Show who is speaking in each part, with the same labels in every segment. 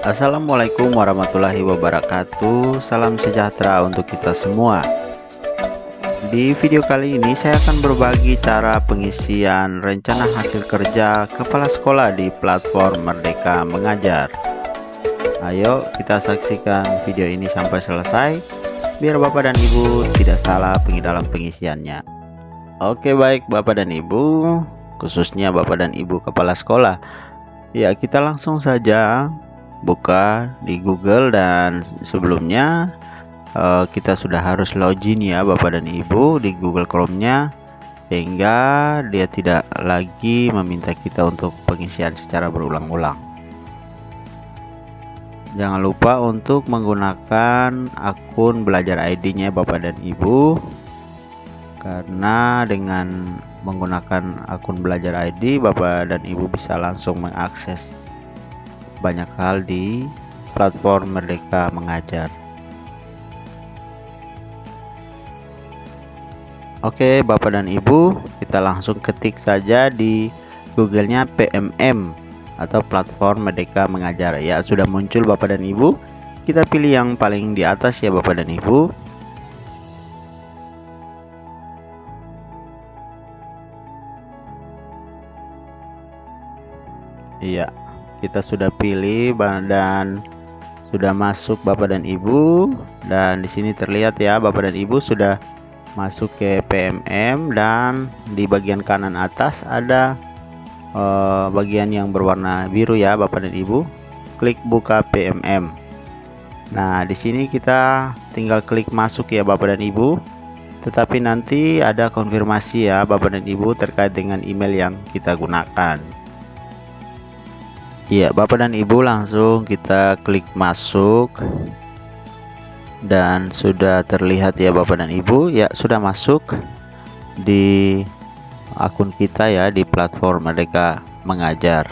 Speaker 1: Assalamualaikum warahmatullahi wabarakatuh. Salam sejahtera untuk kita semua. Di video kali ini saya akan berbagi cara pengisian rencana hasil kerja kepala sekolah di platform Merdeka Mengajar. Ayo kita saksikan video ini sampai selesai biar Bapak dan Ibu tidak salah dalam pengisiannya. Oke, baik Bapak dan Ibu, khususnya Bapak dan Ibu kepala sekolah. Ya, kita langsung saja buka di Google, dan sebelumnya kita sudah harus login ya Bapak dan Ibu di Google Chrome-nya, sehingga dia tidak lagi meminta kita untuk pengisian secara berulang-ulang. Jangan lupa untuk menggunakan akun Belajar ID-nya Bapak dan Ibu, karena dengan menggunakan akun Belajar ID Bapak dan Ibu bisa langsung mengakses banyak hal di platform Merdeka Mengajar. Oke Bapak dan Ibu, kita langsung ketik saja di Google-nya PMM atau platform Merdeka Mengajar. Ya, sudah muncul Bapak dan Ibu. Kita pilih yang paling di atas ya Bapak dan Ibu. Iya, kita sudah pilih dan sudah masuk Bapak dan Ibu, dan di sini terlihat ya Bapak dan Ibu sudah masuk ke PMM, dan di bagian kanan atas ada bagian yang berwarna biru ya Bapak dan Ibu. Klik buka PMM. Nah, di sini kita tinggal klik masuk ya Bapak dan Ibu. Tetapi nanti ada konfirmasi ya Bapak dan Ibu terkait dengan email yang kita gunakan. Iya Bapak dan Ibu, langsung kita klik masuk, dan sudah terlihat ya Bapak dan Ibu, ya sudah masuk di akun kita ya di platform Merdeka Mengajar.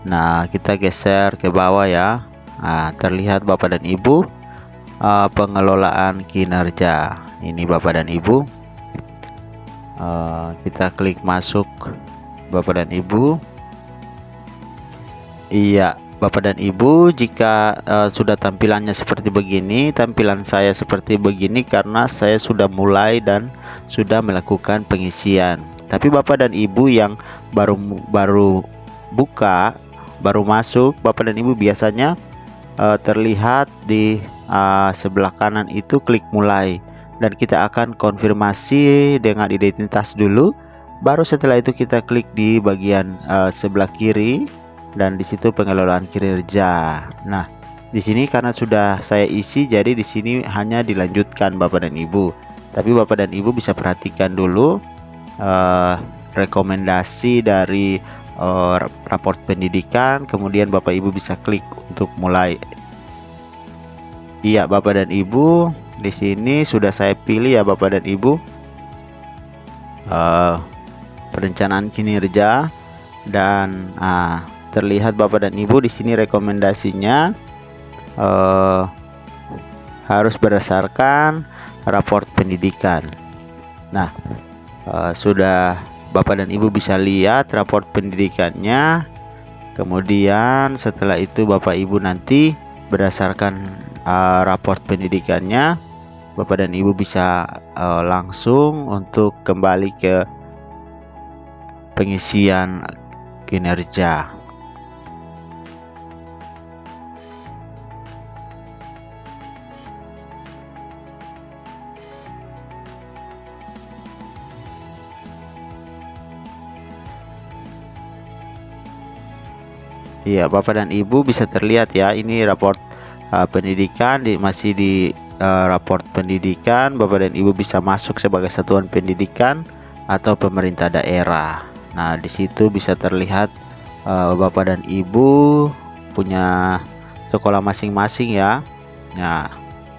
Speaker 1: Nah, kita geser ke bawah ya. Nah, terlihat Bapak dan Ibu pengelolaan kinerja. Ini Bapak dan Ibu, kita klik masuk Bapak dan Ibu. Iya Bapak dan Ibu, jika sudah tampilannya seperti begini, tampilan saya seperti begini karena saya sudah mulai dan sudah melakukan pengisian. Tapi Bapak dan Ibu yang baru buka, baru masuk, Bapak dan Ibu biasanya terlihat di sebelah kanan itu klik mulai, dan kita akan konfirmasi dengan identitas dulu, baru setelah itu kita klik di bagian sebelah kiri, dan di situ pengelolaan kinerja. Nah, di sini karena sudah saya isi, jadi di sini hanya dilanjutkan Bapak dan Ibu. Tapi Bapak dan Ibu bisa perhatikan dulu rekomendasi dari raport pendidikan, kemudian Bapak Ibu bisa klik untuk mulai. Iya Bapak dan Ibu, di sini sudah saya pilih ya Bapak dan Ibu perencanaan kinerja, dan terlihat Bapak dan Ibu di sini rekomendasinya harus berdasarkan raport pendidikan. Nah, sudah Bapak dan Ibu bisa lihat raport pendidikannya. Kemudian setelah itu Bapak Ibu nanti berdasarkan raport pendidikannya, Bapak dan Ibu bisa langsung untuk kembali ke pengisian kinerja. Iya Bapak dan Ibu, bisa terlihat ya, ini raport pendidikan, masih di raport pendidikan. Bapak dan Ibu bisa masuk sebagai satuan pendidikan atau pemerintah daerah. Nah, di situ bisa terlihat Bapak dan Ibu punya sekolah masing-masing ya. Nah,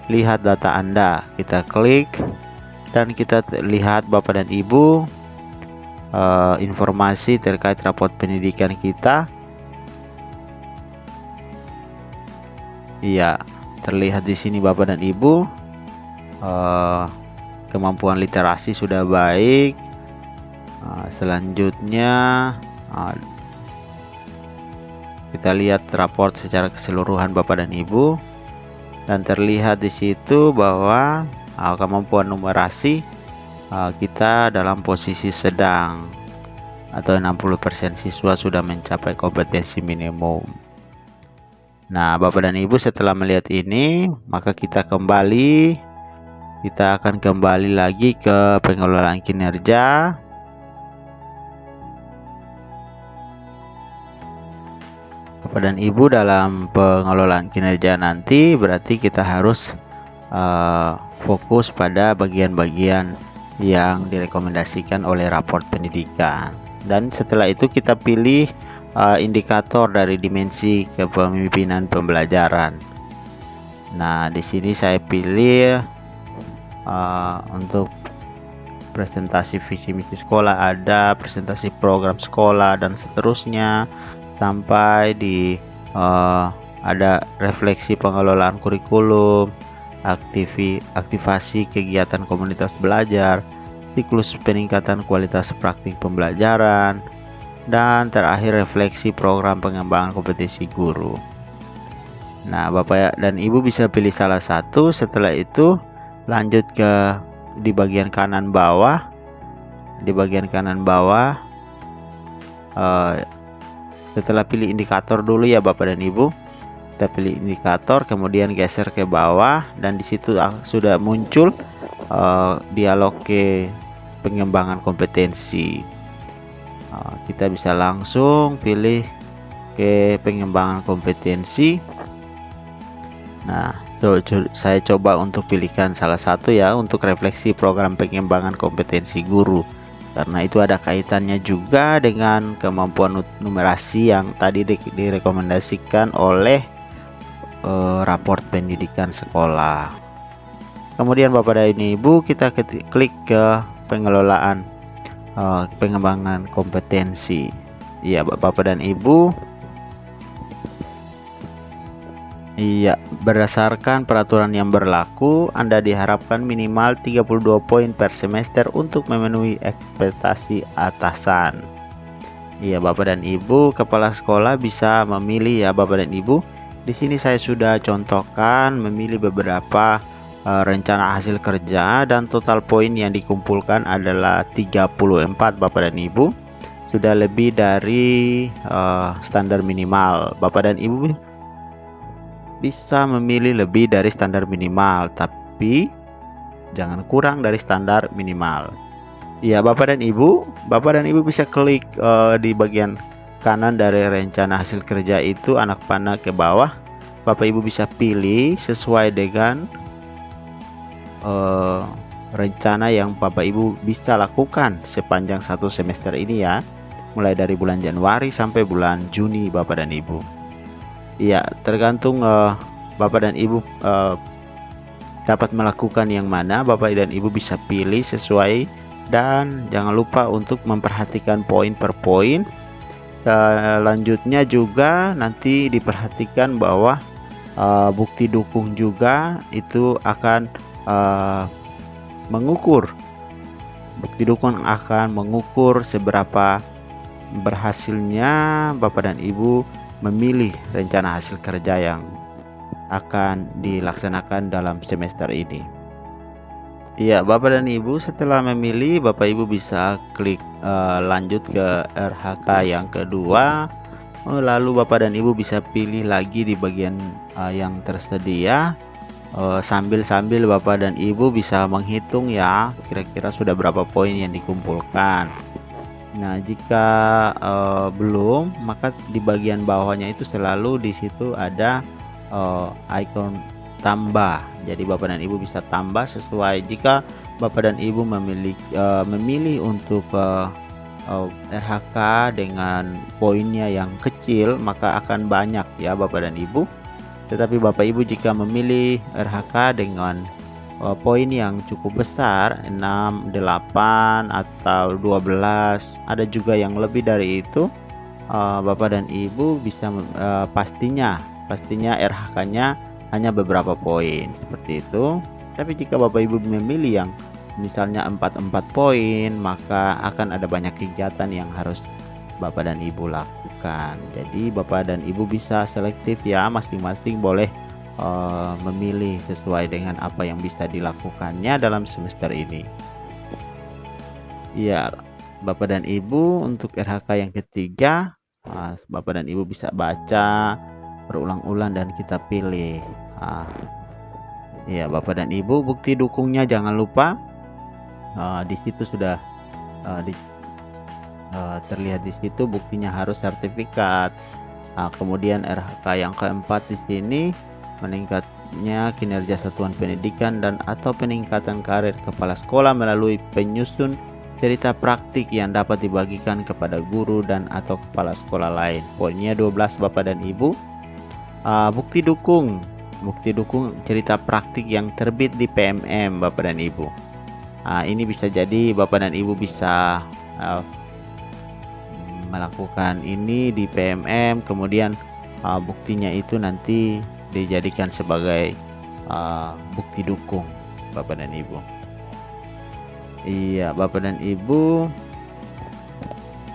Speaker 1: lihat data Anda, kita klik dan kita lihat Bapak dan Ibu informasi terkait raport pendidikan kita. Iya, terlihat di sini Bapak dan Ibu kemampuan literasi sudah baik. Selanjutnya Kita lihat raport secara keseluruhan Bapak dan Ibu, dan terlihat di situ bahwa kemampuan numerasi kita dalam posisi sedang, atau 60% siswa sudah mencapai kompetensi minimum. Nah, Bapak dan Ibu, setelah melihat ini, maka kita akan kembali lagi ke pengelolaan kinerja. Bapak dan Ibu, dalam pengelolaan kinerja nanti berarti kita harus fokus pada bagian-bagian yang direkomendasikan oleh raport pendidikan, dan setelah itu kita pilih indikator dari dimensi kepemimpinan pembelajaran. Nah, di sini saya pilih untuk presentasi visi misi sekolah, ada presentasi program sekolah dan seterusnya, sampai di ada refleksi pengelolaan kurikulum, aktivasi kegiatan komunitas belajar, siklus peningkatan kualitas praktik pembelajaran, dan terakhir refleksi program pengembangan kompetensi guru. Nah, Bapak dan Ibu bisa pilih salah satu. Setelah itu lanjut ke di bagian kanan bawah. Setelah pilih indikator dulu ya Bapak dan Ibu, kita pilih indikator, kemudian geser ke bawah, dan di situ sudah muncul dialog ke pengembangan kompetensi. Kita bisa langsung pilih ke pengembangan kompetensi. Nah, saya coba untuk pilihkan salah satu ya, untuk refleksi program pengembangan kompetensi guru, karena itu ada kaitannya juga dengan kemampuan numerasi yang tadi direkomendasikan oleh raport pendidikan sekolah. Kemudian Bapak dan Ibu, kita klik ke pengelolaan pengembangan kompetensi. Iya Bapak dan Ibu. Iya, berdasarkan peraturan yang berlaku, Anda diharapkan minimal 32 poin per semester untuk memenuhi ekspektasi atasan. Iya Bapak dan Ibu, kepala sekolah bisa memilih ya Bapak dan Ibu. Di sini saya sudah contohkan memilih beberapa rencana hasil kerja, dan total poin yang dikumpulkan adalah 34 Bapak dan Ibu. Sudah lebih dari standar minimal. Bapak dan Ibu bisa memilih lebih dari standar minimal, tapi jangan kurang dari standar minimal. Ya Bapak dan Ibu bisa klik di bagian kanan dari rencana hasil kerja itu, anak panah ke bawah. Bapak Ibu bisa pilih sesuai dengan rencana yang Bapak Ibu bisa lakukan sepanjang satu semester ini ya, mulai dari bulan Januari sampai bulan Juni Bapak dan Ibu. Iya, tergantung Bapak dan Ibu dapat melakukan yang mana. Bapak dan Ibu bisa pilih sesuai, dan jangan lupa untuk memperhatikan poin per poin. Selanjutnya juga nanti diperhatikan bahwa bukti dukung juga itu akan mengukur. Bukti dukung akan mengukur seberapa berhasilnya Bapak dan Ibu memilih rencana hasil kerja yang akan dilaksanakan dalam semester ini. Iya Bapak dan Ibu, setelah memilih, Bapak Ibu bisa klik lanjut ke RHK yang kedua. Lalu Bapak dan Ibu bisa pilih lagi di bagian yang tersedia. Sambil Bapak dan Ibu bisa menghitung ya, kira-kira sudah berapa poin yang dikumpulkan. Nah, jika belum, maka di bagian bawahnya itu selalu di situ ada icon tambah. Jadi Bapak dan Ibu bisa tambah sesuai. Jika Bapak dan Ibu memilih untuk RHK dengan poinnya yang kecil, maka akan banyak ya Bapak dan Ibu. Tetapi Bapak Ibu jika memilih RHK dengan poin yang cukup besar, 6, 8 atau 12, ada juga yang lebih dari itu, Bapak dan Ibu bisa pastinya RHK-nya hanya beberapa poin seperti itu. Tapi jika Bapak Ibu memilih yang misalnya 4 poin, maka akan ada banyak kegiatan yang harus Bapak dan Ibu lakukan. Jadi Bapak dan Ibu bisa selektif ya, masing-masing boleh memilih sesuai dengan apa yang bisa dilakukannya dalam semester ini. Iya, Bapak dan Ibu untuk RHK yang ketiga, Bapak dan Ibu bisa baca berulang-ulang dan kita pilih. Iya, Bapak dan Ibu bukti dukungnya jangan lupa. Di situ sudah terlihat di situ buktinya harus sertifikat. Kemudian RHK yang keempat di sini meningkatnya kinerja satuan pendidikan dan atau peningkatan karir kepala sekolah melalui penyusun cerita praktik yang dapat dibagikan kepada guru dan atau kepala sekolah lain. Poinnya 12 Bapak dan Ibu. Bukti dukung cerita praktik yang terbit di PMM Bapak dan Ibu. Ini bisa jadi Bapak dan Ibu bisa melakukan ini di PMM, kemudian buktinya itu nanti dijadikan sebagai bukti dukung Bapak dan Ibu. Iya, Bapak dan Ibu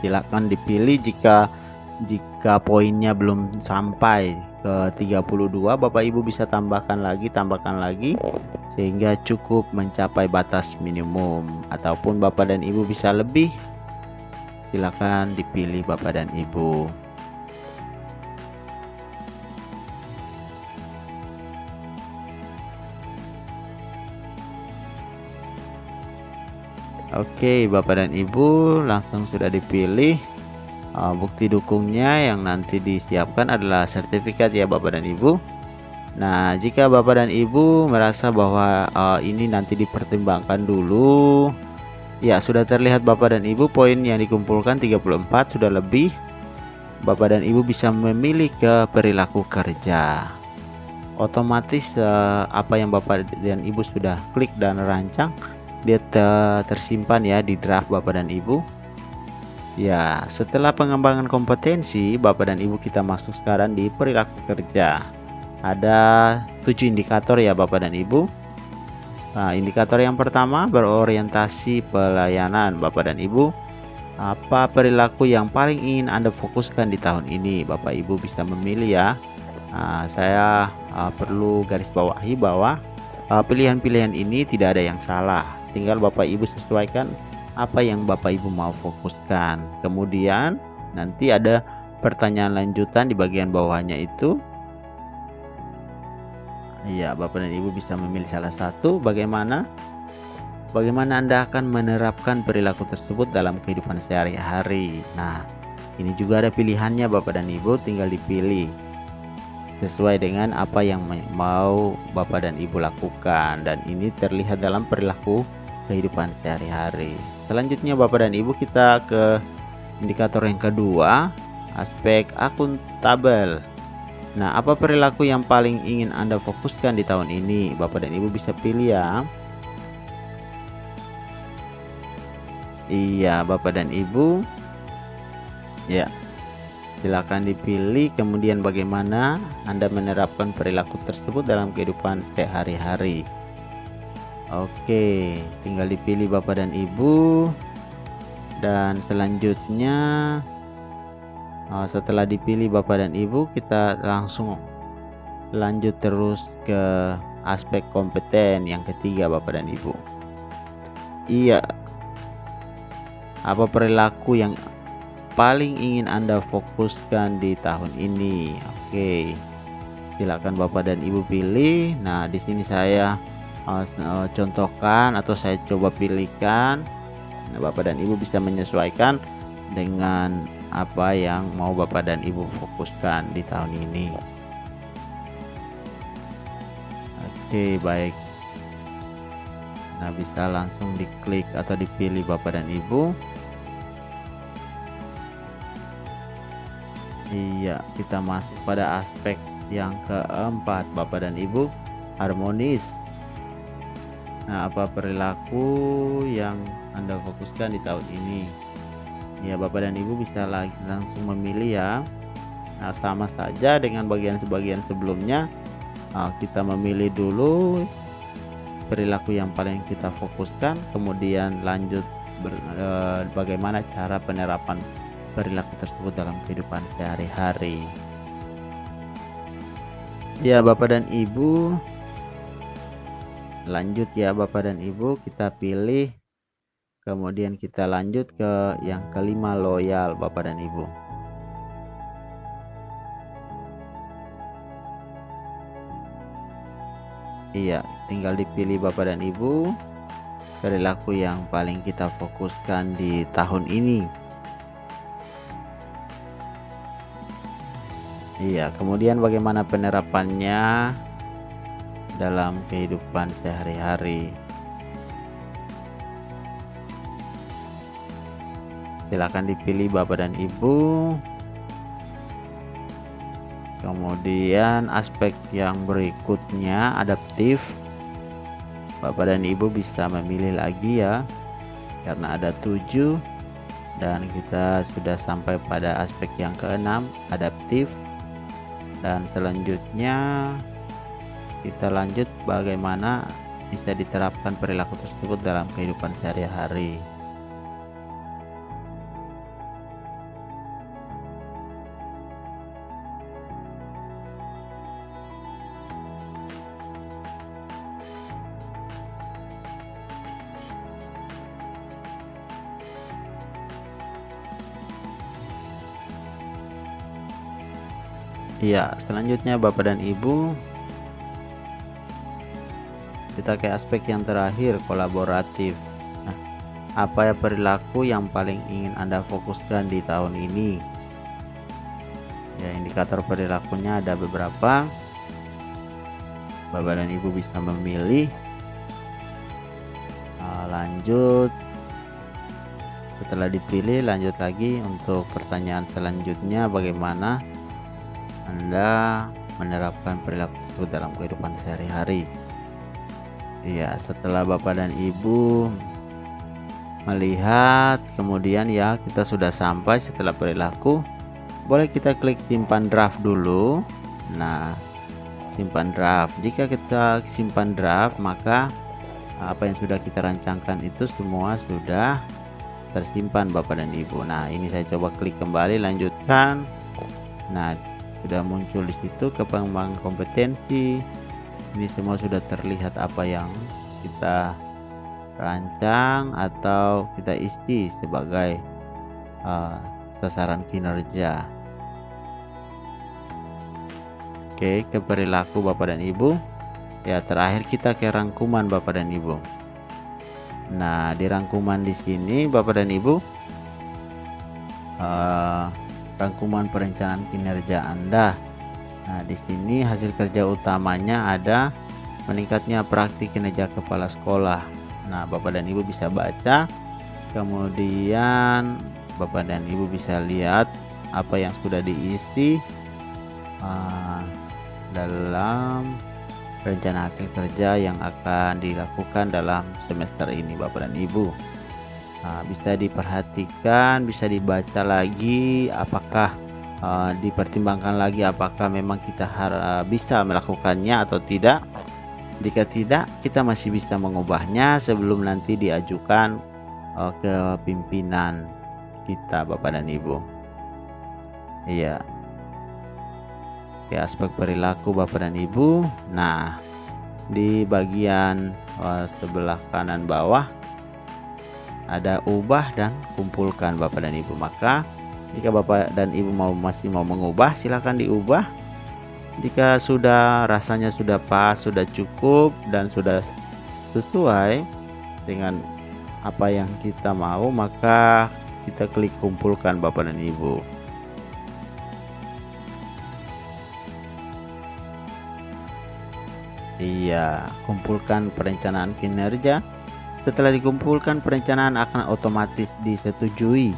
Speaker 1: silakan dipilih jika poinnya belum sampai ke 32, Bapak Ibu bisa tambahkan lagi sehingga cukup mencapai batas minimum, ataupun Bapak dan Ibu bisa lebih. Silakan dipilih Bapak dan Ibu. Oke, Bapak dan Ibu langsung sudah dipilih. Bukti dukungnya yang nanti disiapkan adalah sertifikat ya Bapak dan Ibu. Nah, jika Bapak dan Ibu merasa bahwa ini nanti dipertimbangkan dulu, ya sudah terlihat Bapak dan Ibu poin yang dikumpulkan 34 sudah lebih. Bapak dan Ibu bisa memilih ke perilaku kerja. Otomatis apa yang Bapak dan Ibu sudah klik dan rancang dia tersimpan ya di draft Bapak dan Ibu. Ya, setelah pengembangan kompetensi Bapak dan Ibu kita masuk sekarang di perilaku kerja. Ada 7 indikator ya Bapak dan Ibu. Nah, indikator yang pertama berorientasi pelayanan Bapak dan Ibu. Apa perilaku yang paling ingin Anda fokuskan di tahun ini? Bapak Ibu bisa memilih ya. Saya perlu garis bawahi bahwa pilihan-pilihan ini tidak ada yang salah. Tinggal Bapak Ibu sesuaikan apa yang Bapak Ibu mau fokuskan. Kemudian nanti ada pertanyaan lanjutan di bagian bawahnya itu. Iya, Bapak dan Ibu bisa memilih salah satu. Bagaimana Anda akan menerapkan perilaku tersebut dalam kehidupan sehari-hari. Nah, ini juga ada pilihannya Bapak dan Ibu, tinggal dipilih sesuai dengan apa yang mau Bapak dan Ibu lakukan, dan ini terlihat dalam perilaku kehidupan sehari-hari. Selanjutnya Bapak dan Ibu kita ke indikator yang kedua, aspek akuntabel. Nah, apa perilaku yang paling ingin Anda fokuskan di tahun ini? Bapak dan Ibu bisa pilih ya. Iya, Bapak dan Ibu. Ya, silakan dipilih. Kemudian bagaimana Anda menerapkan perilaku tersebut dalam kehidupan sehari-hari. Oke, tinggal dipilih Bapak dan Ibu. Dan selanjutnya setelah dipilih Bapak dan Ibu, kita langsung lanjut terus ke aspek kompeten yang ketiga Bapak dan Ibu. Iya, apa perilaku yang paling ingin Anda fokuskan di tahun ini? Oke, silakan Bapak dan Ibu pilih. Nah, di sini saya contohkan atau saya coba pilihkan. Nah, Bapak dan Ibu bisa menyesuaikan dengan apa yang mau Bapak dan Ibu fokuskan di tahun ini. Oke, baik. Nah, bisa langsung diklik atau dipilih Bapak dan Ibu. Iya, kita masuk pada aspek yang keempat Bapak dan Ibu, harmonis. Nah, apa perilaku yang Anda fokuskan di tahun ini? Ya, Bapak dan Ibu bisa langsung memilih ya. Nah, sama saja dengan bagian-bagian sebelumnya. Kita memilih dulu perilaku yang paling kita fokuskan, kemudian lanjut bagaimana cara penerapan perilaku tersebut dalam kehidupan sehari-hari. Ya Bapak dan Ibu, lanjut ya Bapak dan Ibu, kita pilih, kemudian kita lanjut ke yang kelima, loyal Bapak dan Ibu. Iya, tinggal dipilih Bapak dan Ibu perilaku yang paling kita fokuskan di tahun ini. Iya, kemudian bagaimana penerapannya dalam kehidupan sehari-hari. Silakan dipilih Bapak dan Ibu. Kemudian aspek yang berikutnya, adaptif. Bapak dan Ibu bisa memilih lagi ya, karena ada 7 dan kita sudah sampai pada aspek yang keenam, adaptif. Dan selanjutnya kita lanjut bagaimana bisa diterapkan perilaku tersebut dalam kehidupan sehari-hari. Iya, selanjutnya Bapak dan Ibu, kita ke aspek yang terakhir, kolaboratif. Nah, apa ya perilaku yang paling ingin Anda fokuskan di tahun ini? Ya, indikator perilakunya ada beberapa. Bapak dan Ibu bisa memilih. Lanjut. Setelah dipilih, lanjut lagi untuk pertanyaan selanjutnya, bagaimana Anda menerapkan perilaku tersebut dalam kehidupan sehari-hari. Iya, setelah Bapak dan Ibu melihat, kemudian ya kita sudah sampai setelah perilaku, boleh kita klik simpan draft dulu. Nah, simpan draft. Jika kita simpan draft, maka apa yang sudah kita rancangkan itu semua sudah tersimpan Bapak dan Ibu. Nah, ini saya coba klik kembali, lanjutkan. Nah, sudah muncul di situ pengembangan kompetensi. Ini semua sudah terlihat apa yang kita rancang atau kita isi sebagai sasaran kinerja. Oke, ke perilaku Bapak dan Ibu. Ya, terakhir kita ke rangkuman Bapak dan Ibu. Nah, di rangkuman di sini Bapak dan Ibu, rangkuman perencanaan kinerja Anda. Nah, di sini hasil kerja utamanya ada meningkatnya praktik kinerja kepala sekolah. Nah, Bapak dan Ibu bisa baca, kemudian Bapak dan Ibu bisa lihat apa yang sudah diisi dalam rencana hasil kerja yang akan dilakukan dalam semester ini Bapak dan Ibu. Nah, bisa diperhatikan, bisa dibaca lagi, apakah dipertimbangkan lagi apakah memang kita bisa melakukannya atau tidak. Jika tidak, kita masih bisa mengubahnya sebelum nanti diajukan ke pimpinan kita Bapak dan Ibu. Iya. Oke, aspek perilaku Bapak dan Ibu. Nah, di bagian sebelah kanan bawah ada ubah dan kumpulkan Bapak dan Ibu. Maka jika Bapak dan Ibu masih mau mengubah, silakan diubah. Jika sudah rasanya sudah pas, sudah cukup dan sudah sesuai dengan apa yang kita mau, maka kita klik kumpulkan Bapak dan Ibu. Iya, kumpulkan perencanaan kinerja. Setelah dikumpulkan, perencanaan akan otomatis disetujui.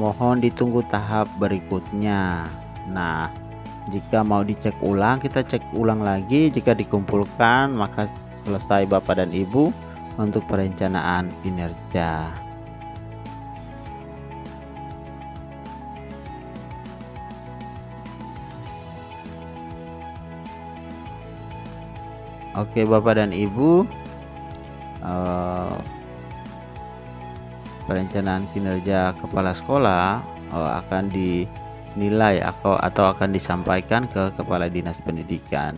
Speaker 1: Mohon ditunggu tahap berikutnya. Nah, jika mau dicek ulang, kita cek ulang lagi. Jika dikumpulkan, maka selesai Bapak dan Ibu untuk perencanaan kinerja. Oke Bapak dan Ibu, perencanaan kinerja kepala sekolah akan dinilai atau akan disampaikan ke Kepala Dinas Pendidikan.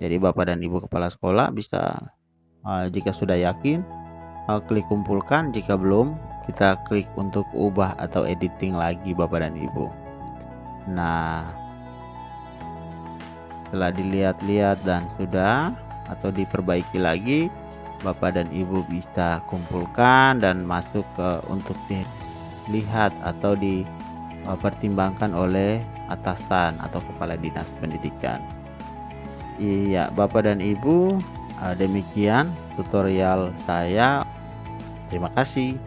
Speaker 1: Jadi Bapak dan Ibu Kepala Sekolah bisa jika sudah yakin klik kumpulkan, jika belum kita klik untuk ubah atau editing lagi Bapak dan Ibu. Nah, setelah dilihat-lihat dan sudah atau diperbaiki lagi, Bapak dan Ibu bisa kumpulkan dan masuk untuk dilihat atau dipertimbangkan oleh atasan atau Kepala Dinas Pendidikan. Iya, Bapak dan Ibu, demikian tutorial saya. Terima kasih.